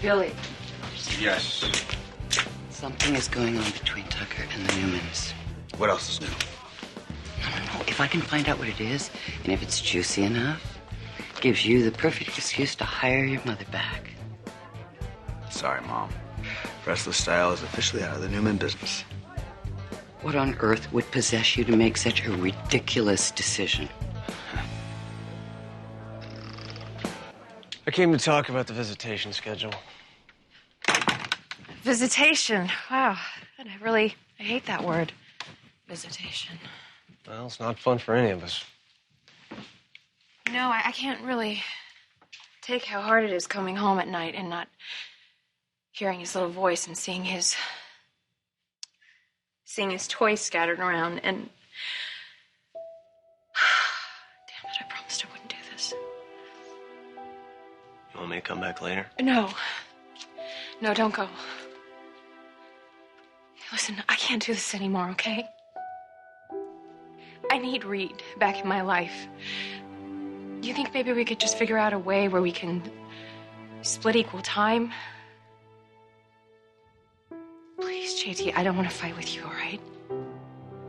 Billy. Yes. Something is going on between Tucker and the Newmans. What else is new? No. If I can find out what it is, and if it's juicy enough, it gives you the perfect excuse to hire your mother back. Sorry, Mom. Restless Style is officially out of the Newman business. What on earth would possess you to make such a ridiculous decision? I came to talk about the visitation schedule. Visitation. Wow. I hate that word. Visitation. Well, it's not fun for any of us. No, I can't really take how hard it is coming home at night and not hearing his little voice and seeing his toys scattered around and damn it, I promised I wouldn't do this. You want me to come back later? No, don't go. Listen, I can't do this anymore, okay? I need Reed back in my life. You think maybe we could just figure out a way where we can split equal time? Please, JT, I don't want to fight with you, all right?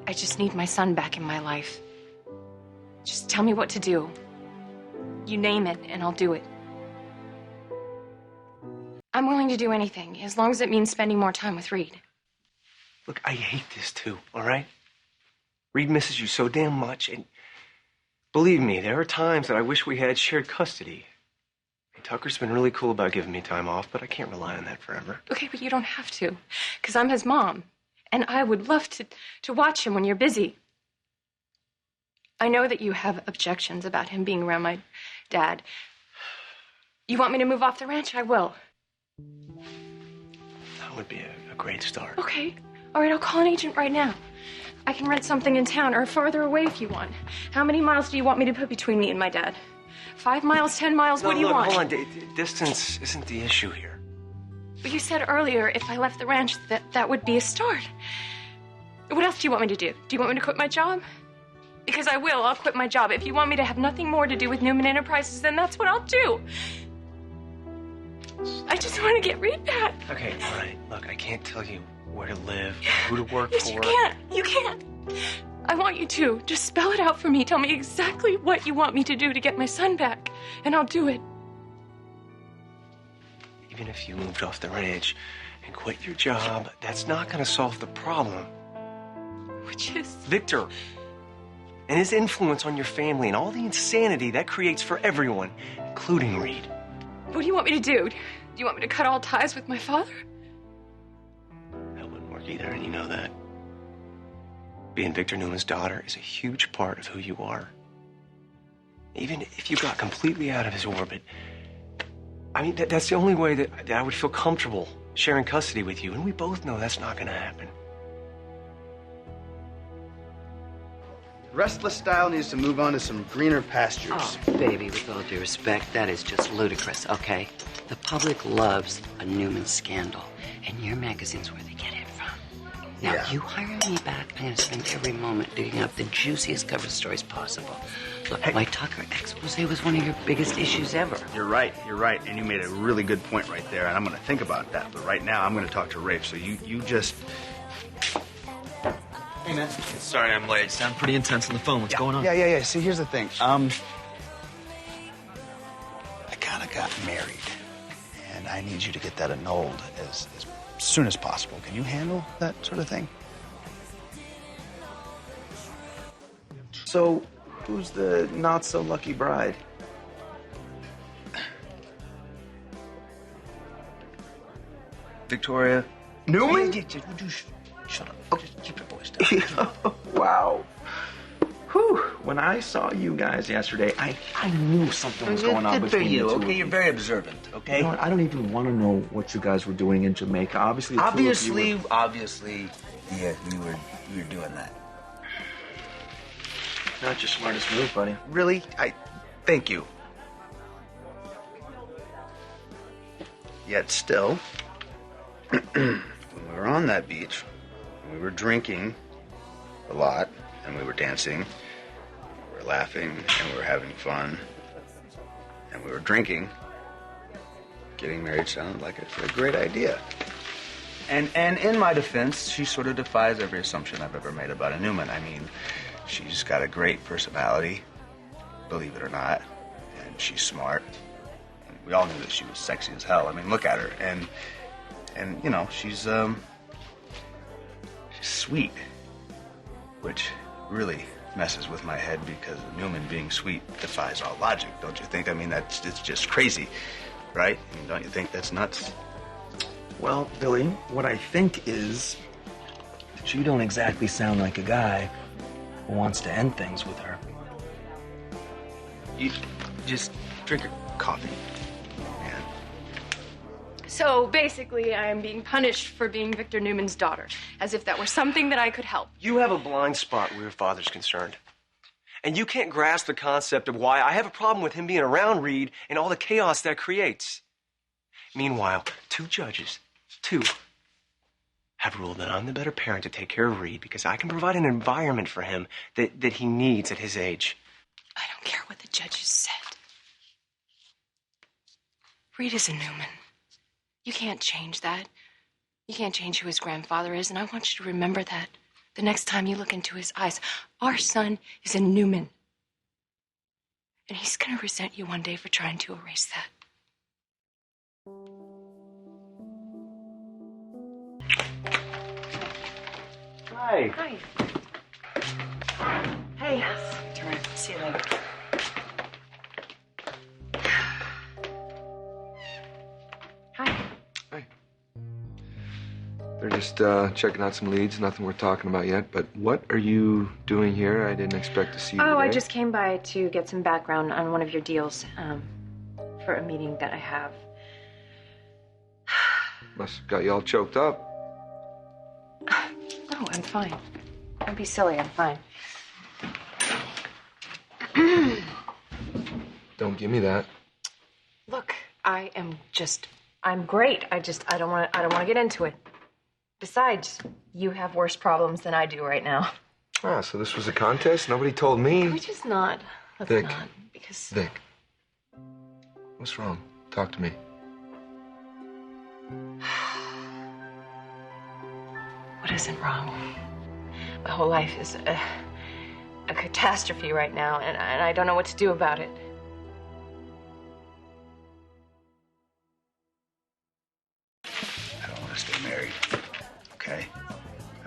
I just need my son back in my life. Just tell me what to do. You name it, and I'll do it. I'm willing to do anything, as long as it means spending more time with Reed. Look, I hate this too, all right? Reed misses you so damn much, and believe me, there are times that I wish we had shared custody. And Tucker's been really cool about giving me time off, but I can't rely on that forever. Okay, but you don't have to, because I'm his mom, and I would love to watch him when you're busy. I know that you have objections about him being around my dad. You want me to move off the ranch? I will. That would be a great start. Okay. All right, I'll call an agent right now. I can rent something in town or farther away if you want. How many miles do you want me to put between me and my dad? 5 miles, 10 miles, what do you want? Hold on, distance isn't the issue here. But you said earlier if I left the ranch that would be a start. What else do you want me to do? Do you want me to quit my job? Because I will, I'll quit my job. If you want me to have nothing more to do with Newman Enterprises, then that's what I'll do. I just want to get Reed back. Okay, all right. Look, I can't tell you where to live, who to work yes, for. You can't. You can't. I want you to. Just spell it out for me. Tell me exactly what you want me to do to get my son back, and I'll do it. Even if you moved off the ranch and quit your job, that's not going to solve the problem. Which is? Victor. And his influence on your family and all the insanity that creates for everyone, including Reed. What do you want me to do? Do you want me to cut all ties with my father? That wouldn't work either, and you know that. Being Victor Newman's daughter is a huge part of who you are. Even if you got completely out of his orbit, I mean, that's the only way that I would feel comfortable sharing custody with you, and we both know that's not going to happen. Restless Style needs to move on to some greener pastures. Oh, baby, with all due respect, that is just ludicrous, okay? The public loves a Newman scandal, and your magazine's where they get it from. Now, Yeah. You hire me back, I'm going to spend every moment digging up the juiciest cover stories possible. Look, my Tucker expose was one of your biggest issues ever. You're right, and you made a really good point right there, and I'm going to think about that. But right now, I'm going to talk to Rafe, so you just... Hey, man. Sorry I'm late. Sound pretty intense on the phone. What's going on? Yeah. See, here's the thing. I kind of got married, and I need you to get that annulled as soon as possible. Can you handle that sort of thing? So, who's the not-so-lucky bride? Victoria? Newman? Shut up. Okay. Just keep your voice down. Wow. Whew. When I saw you guys yesterday, I knew something was going on between you. Okay, you're very observant, okay? You know what? I don't even want to know what you guys were doing in Jamaica. Obviously, Obviously, yeah, you were doing that. Not your smartest move, buddy. Really? Thank you. Yet still, when we were on that beach, we were drinking a lot, and we were dancing, we were laughing, and we were having fun, and we were drinking, getting married sounded like a great idea. And in my defense, she sort of defies every assumption I've ever made about a Newman. I mean, she's got a great personality, believe it or not, and she's smart. And we all knew that she was sexy as hell. I mean, look at her, and you know, she's sweet, which really messes with my head because a Newman being sweet defies all logic, don't you think? I mean, it's just crazy, right? I mean, don't you think that's nuts? Well, Billy, what I think is that you don't exactly sound like a guy who wants to end things with her. You just drink your coffee, man. So basically, I am being punished for being Victor Newman's daughter, as if that were something that I could help. You have a blind spot where your father's concerned. And you can't grasp the concept of why I have a problem with him being around Reed and all the chaos that creates. Meanwhile, two judges, have ruled that I'm the better parent to take care of Reed because I can provide an environment for him that he needs at his age. I don't care what the judges said. Reed is a Newman. You can't change that. You can't change who his grandfather is, and I want you to remember that the next time you look into his eyes. Our son is a Newman. And he's going to resent you one day for trying to erase that. Hi. Hi. Hey. Turn. See you later. Hi. Hi. They're just checking out some leads, nothing we're talking about yet. But what are you doing here? I didn't expect to see you Oh, today. I just came by to get some background on one of your deals for a meeting that I have. Must have got you all choked up. No, I'm fine. Don't be silly, I'm fine. Don't give me that. Look, I'm great. I don't want to get into it. Besides, you have worse problems than I do right now. Ah, so this was a contest? Nobody told me. Which is not. Let's Vic. not, because Vic, what's wrong? Talk to me. what isn't wrong? My whole life is a catastrophe right now, and I don't know what to do about it. I don't want to stay married, okay?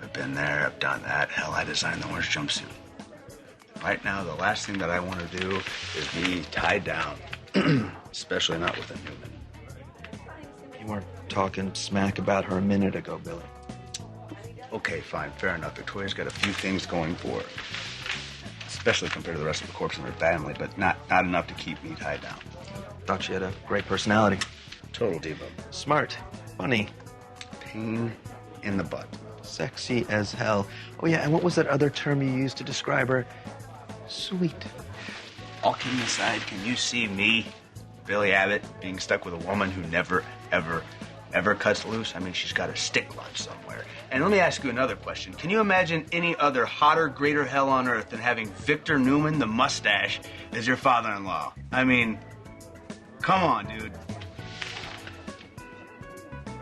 I've been there, I've done that. Hell, I designed the orange jumpsuit. Right now, the last thing that I want to do is be tied down, especially not with a Newman. You weren't talking smack about her a minute ago, Billy. Okay, fine, fair enough. Victoria's got a few things going for her, especially compared to the rest of the corpse in her family, but not enough to keep me tied down. Thought she had a great personality. Total diva. Smart. Funny. Pain in the butt. Sexy as hell. Oh, yeah, and what was that other term you used to describe her? Sweet. All kidding aside, can you see me, Billy Abbott, being stuck with a woman who never, ever cuts loose? I mean, she's got a stick lunch somewhere. And let me ask you another question. Can you imagine any other hotter, greater hell on earth than having Victor Newman, the mustache, as your father-in-law? I mean, come on, dude.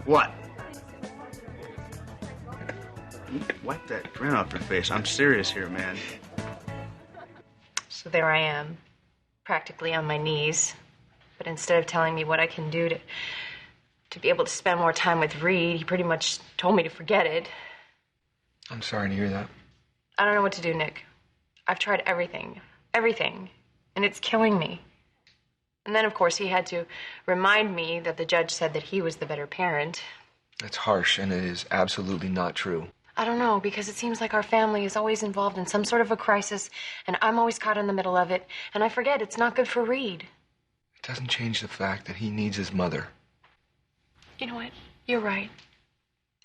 What? Wipe that grin off your face. I'm serious here, man. So there I am, practically on my knees. But instead of telling me what I can do to be able to spend more time with Reed, he pretty much told me to forget it. I'm sorry to hear that. I don't know what to do, Nick. I've tried everything, and it's killing me. And then, of course, he had to remind me that the judge said that he was the better parent. That's harsh, and it is absolutely not true. I don't know, because it seems like our family is always involved in some sort of a crisis, and I'm always caught in the middle of it, and I forget it's not good for Reed. It doesn't change the fact that he needs his mother. You know what? You're right.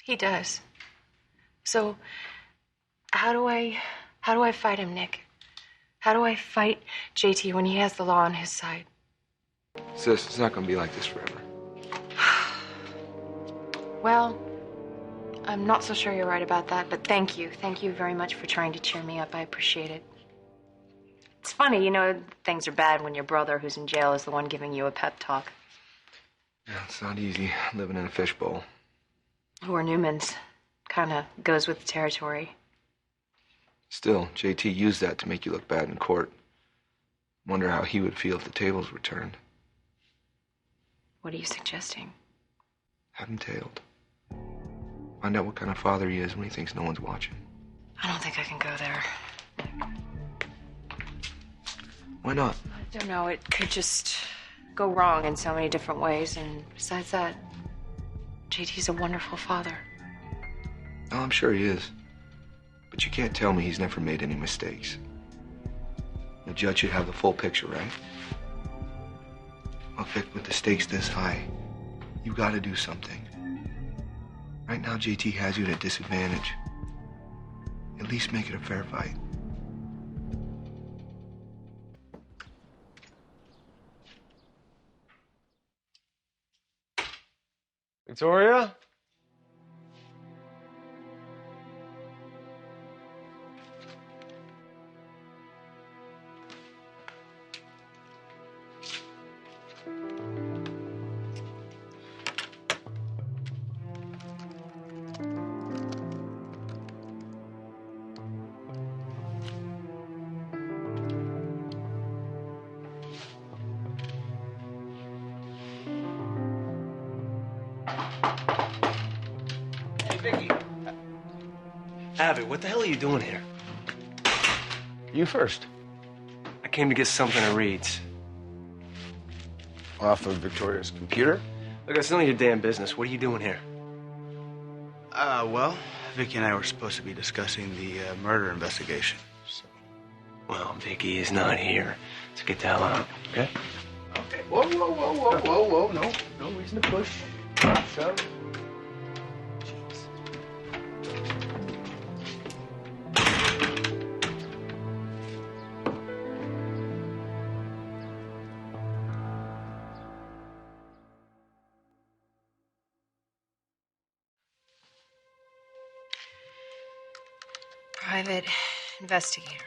He does. So, how do I fight him, Nick? How do I fight JT when he has the law on his side? Sis, it's not going to be like this forever. Well, I'm not so sure you're right about that, but thank you. Thank you very much for trying to cheer me up. I appreciate it. It's funny, you know, things are bad when your brother who's in jail is the one giving you a pep talk. Yeah, it's not easy living in a fishbowl. We're Newmans. Kind of goes with the territory. Still, JT used that to make you look bad in court. Wonder how he would feel if the tables were turned. What are you suggesting? Have him tailed. Find out what kind of father he is when he thinks no one's watching. I don't think I can go there. Why not? I don't know. It could just go wrong in so many different ways. And besides that, JT's a wonderful father. Oh, I'm sure he is. But you can't tell me he's never made any mistakes. The judge should have the full picture, right? Well, Vic, with the stakes this high, you've got to do something. Right now, JT has you at a disadvantage. At least make it a fair fight. Victoria? Abby, what the hell are you doing here? You first. I came to get something to read. Off of Victoria's computer? Look, it's none of your damn business. What are you doing here? Well, Vicky and I were supposed to be discussing the murder investigation. So. Well, Vicky is not here. So get the hell out, okay? Okay. Whoa. No reason to push. Shove. Private investigator.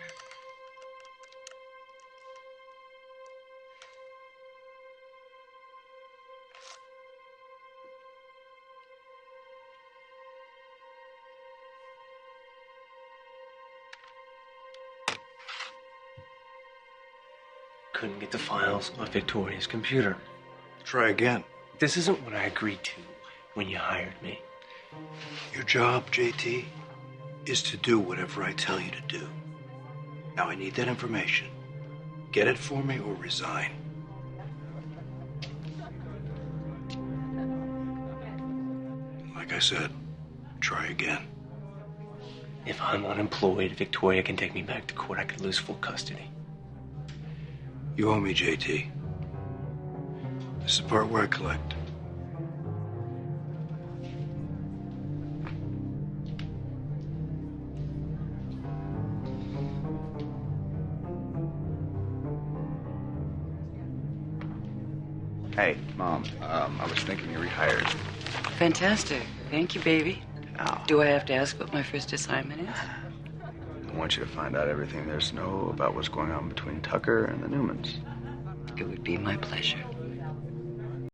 Couldn't get the files off Victoria's computer. Try again. This isn't what I agreed to when you hired me. Your job, JT, is to do whatever I tell you to do. Now I need that information. Get it for me or resign. Like I said, try again. If I'm unemployed, Victoria can take me back to court. I could lose full custody. You owe me, JT. This is the part where I collect. Hey, Mom. I was thinking you rehired. Fantastic. Thank you, baby. Now, Do I have to ask what my first assignment is? I want you to find out everything there's to know about what's going on between Tucker and the Newmans. It would be my pleasure.